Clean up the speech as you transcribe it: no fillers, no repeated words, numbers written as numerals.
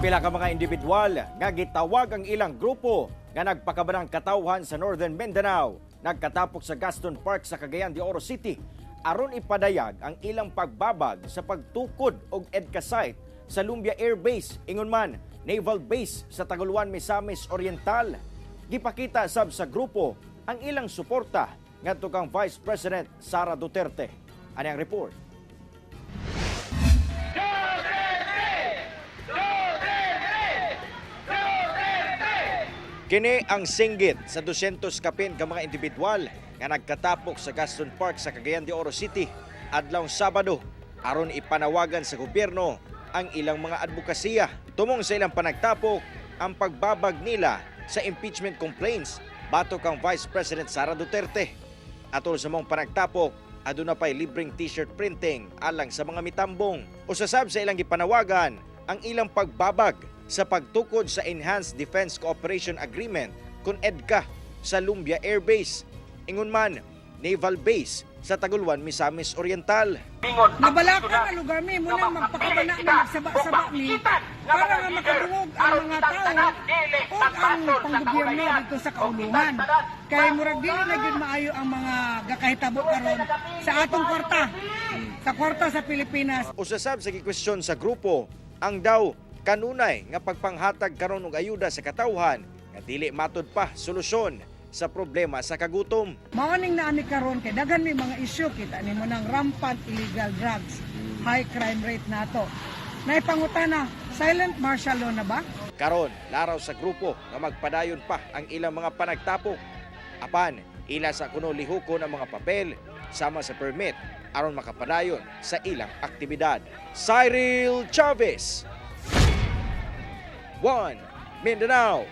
Pila ka mga individual nga gitawag ang ilang grupo nga nagpakabanang katawhan sa Northern Mindanao nagkatapok sa Gaston Park sa Cagayan de Oro City aron ipadayag ang ilang pagbabag sa pagtukod og EDCA site sa Lumbia Air Base ingon man Naval Base sa Taguluan, Misamis Oriental. Gipakita sab sa grupo ang ilang suporta ngadto kang Vice President Sara Duterte. Ani ang report. Kini ang singgit sa 200 kapin ka mga individual nga nagkatapok sa Gaston Park sa Cagayan de Oro City adlawng Sabado aron ipanawagan sa gobyerno ang ilang mga advokasya tumong sa ilang panagtapok ang pagbabag nila sa impeachment complaints batok kang Vice President Sara Duterte. Atol sa mong panagtapok, aduna pay libreng t-shirt printing alang sa mga mitambong. Usasab sa ilang gipanawagan ang ilang pagbabag sa pagtukod sa Enhanced Defense Cooperation Agreement kun EDCA sa Lumbia Air Base, ingon man Naval Base sa Taguluan, Misamis Oriental. Nabalaka na lugar mi mo nang magpakabana na magsaba-saba mi para nga makadungog ang mga tao o ang panggobyerno dito sa kaulungan. Kay murag dili na gyud maayo ang mga gakahitabo karon sa atong kwarta sa Pilipinas. Usasab sa gikwestiyon sa grupo ang daw kanunay nga pagpanghatag karon og ayuda sa katawhan nga dili matud pa solusyon sa problema sa kagutom. Maoning na ani karon kay daghan may mga issue kita nimo nang rampant illegal drugs, high crime rate nato. Naipangutana, silent martial law na ba? Karon laraw sa grupo nga magpadayon pa ang ilang mga panagtapok. Apan ila sa kuno lihukon ang mga papel sama sa permit aron makapadayon sa ilang aktibidad. Cyril Chavez, One Mindanao.